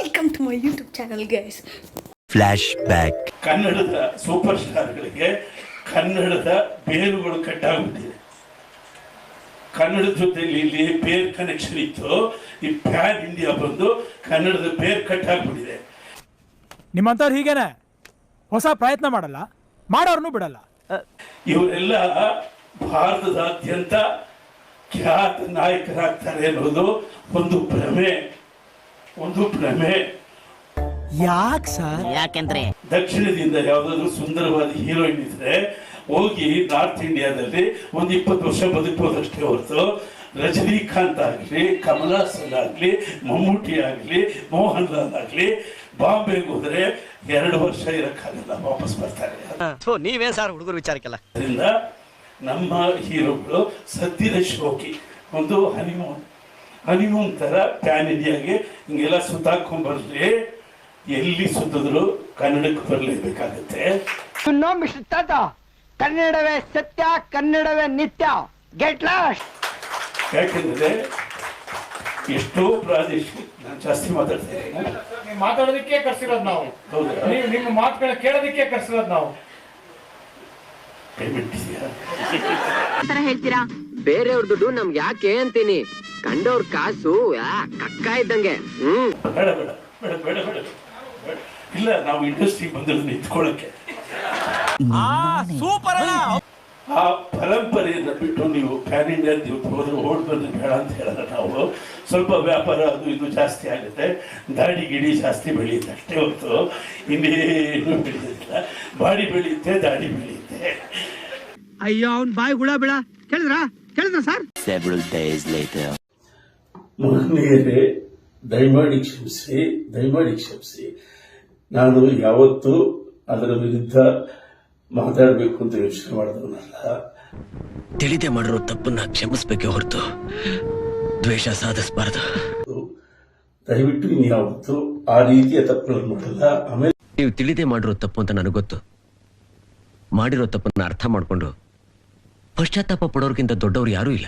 Welcome to my YouTube channel guys. Flashback. ಕನ್ನಡದ super ಸ್ಟಾರ್ಗಳಿಗೆ ಕನ್ನಡದ ಬೇರುಗಳು ಕಟ್ಟಾಗ್ಬಿಟ್ಟಿದೆ. ಕನ್ನಡದ ಜೊತೆಲಿ ಇಲ್ಲಿ ಬೇರ್ ಕನೆಕ್ಷನ್ ಇತ್ತು, ಈ ಪ್ಯಾನ್ ಇಂಡಿಯಾ ಬಂದು ಕನ್ನಡದ ಬೇರ್ ಕಟ್ಟಾಗ್ಬಿಟ್ಟಿದೆ. ನಿಮ್ಮಂತವ್ರು ಹೀಗೇನೆ ಹೊಸ ಪ್ರಯತ್ನ ಮಾಡಲ್ಲ, ಮಾಡೋರ್ನು ಬಿಡಲ್ಲ. ಇವರೆಲ್ಲ ಭಾರತದಾದ್ಯಂತ ಖ್ಯಾತ ನಾಯಕರಾಗ್ತಾರೆ ಅನ್ನೋದು ಒಂದು ಭ್ರಮೆ. ಯಾಕೆ ಸರ್? ಯಾಕೆಂದ್ರೆ ದಕ್ಷಿಣದಿಂದ ಯಾವ್ದಾದ್ರು ಸುಂದರವಾದ ಹೀರೋಯಿನ್ ಇದ್ರೆ ಹೋಗಿ ನಾರ್ತ್ ಇಂಡಿಯಾದಲ್ಲಿ ಒಂದು 20 ವರ್ಷ ಬದುಕಬಹುದಷ್ಟೇ ಹೊರತು ರಜನಿಕಾಂತ್ ಆಗ್ಲಿ, ಕಮಲ್ ಹಾಸನ್ ಆಗ್ಲಿ, ಮಮ್ಮೂಟಿ ಆಗ್ಲಿ, ಮೋಹನ್ ಲಾಲ್ ಆಗ್ಲಿ ಬಾಂಬೆಗೆ ಹೋದ್ರೆ 2 ವರ್ಷ ಇರಕ್ಕಾಗಲ್ಲ, ವಾಪಸ್ ಬರ್ತಾರೆ. ನೀವೇ ಸರ್ ಹುಡುಗರು ವಿಚಾರಕ್ಕೆಲ್ಲ. ಅದರಿಂದ ನಮ್ಮ ಹೀರೋಗಳು ಸದ್ಯದ ಶೋಕಿ, ಒಂದು ಹನಿಮೂನ್ ತರ ಪ್ಯಾನ್ ಇಂಡಿಯಾಗೆ ಹಿಂಗೆಲ್ಲ ಸುತ್ತಾಕೊಂಡ್ಬರ್ಲಿ, ಎಲ್ಲಿ ಸುತ್ತಿದ್ರು ಕನ್ನಡಕ್ಕೆ ಬರಲೇಬೇಕಾಗುತ್ತೆ. ಮಿಸ್ಟರ್ ತಾತ, ಕನ್ನಡವೇ ಸತ್ಯ, ಕನ್ನಡವೇ ನಿತ್ಯ. Get lost. ಯಾಕೆಂದ್ರೆ ಎಷ್ಟೋ ಪ್ರಾದೇಶಿಕ, ನಾನು ಜಾಸ್ತಿ ಮಾತಾಡ್ತೇನೆ, ಮಾತಾಡೋದಕ್ಕೆ ಕರ್ಸಿರೋದು ನಾವು. ಹೌದಾ? ನಿಮ್ಮ ಮಾತುಗಳನ್ನ ಕೇಳೋದಕ್ಕೆ ಕರ್ಸಿರೋದು ನಾವು. ಪೇಮೆಂಟ್ ಇದೆಯಾ? ಹೇಳ್ತೀರಾ? ಬೇರೆಯವ್ರ ದುಡ್ಡು ನಮ್ಗೆ ಯಾಕೆ ಅಂತೀನಿ, ಕಂಡವ್ರ ಕಾಸು ಕಕ್ಕ ಇದ್ದಂಗೆ. ಬೇಡ ಬೇಡ ಬೇಡ ಬೇಡ ಬೇಡ ಬೇಡ. ಇಲ್ಲ, ನಾವು ಇಂಡಸ್ಟ್ರಿಗೆ ಬಂದಿರೋದು ನಿಂತ್ಕೊಳ್ಳಕ್ಕೆ. ಆ ಪರಂಪರೆಯನ್ನು ಬಿಟ್ಟು ನೀವು ಪ್ಯಾನ್ ಇಂಡಿಯಾ ಹೋದ್ರೆ ಓಡ್ ಬಂದ್ರೆ ಬೇಡ ಅಂತ ಹೇಳಲ್ಲ. ನಾವು ಸ್ವಲ್ಪ ವ್ಯಾಪಾರ ಅದು ಇದು ಜಾಸ್ತಿ ಆಗುತ್ತೆ, ದಾಡಿ ಗಿಡಿ ಜಾಸ್ತಿ ಬೆಳೆಯುತ್ತೆ ಅಷ್ಟೇ ಹೊರತು ಇನ್ನೇನು ಬೆಳೆಯೋದಿಲ್ಲ. ಬಾಡಿ ಬೆಳೆಯುತ್ತೆ, ದಾಡಿ ಬೆಳೆಯುತ್ತೆ. ಅಯ್ಯೋ, ಅವ್ನ್ ಬಾಯಿ ಹುಳ ಬಿಡ. ಕೇಳಿದ್ರ ಸರ್? Several days later. ಮಹನೀಯರೇ, ದಯಮಾಡಿ ಕ್ಷಮಿಸಿ. ನಾನು ಯಾವತ್ತೂ ಅದರ ವಿರುದ್ಧ ಮಾತಾಡಬೇಕು ಅಂತ ಯೋಚನೆ ಮಾಡಿದವನಲ್ಲ. ತಿಳಿದೇ ಮಾಡಿರೋ ತಪ್ಪನ್ನ ಕ್ಷಮಿಸ್ಬೇಕೆ ಹೊರತು ದ್ವೇಷ ಸಾಧಿಸಬಾರದು. ದಯವಿಟ್ಟು ಇನ್ಯಾವತ್ತು ಆ ರೀತಿಯ ತಪ್ಪುಗಳನ್ನು ಮಾಡಲ್ಲ. ಆಮೇಲೆ ನೀವು ತಿಳಿದೇ ಮಾಡಿರೋ ತಪ್ಪು ಅಂತ ನನಗೆ ಗೊತ್ತು. ಮಾಡಿರೋ ತಪ್ಪನ್ನ ಅರ್ಥ ಮಾಡ್ಕೊಂಡು ಪಶ್ಚಾತ್ತಾಪ ಪಡೋರ್ಗಿಂತ ದೊಡ್ಡವ್ರು ಯಾರೂ ಇಲ್ಲ.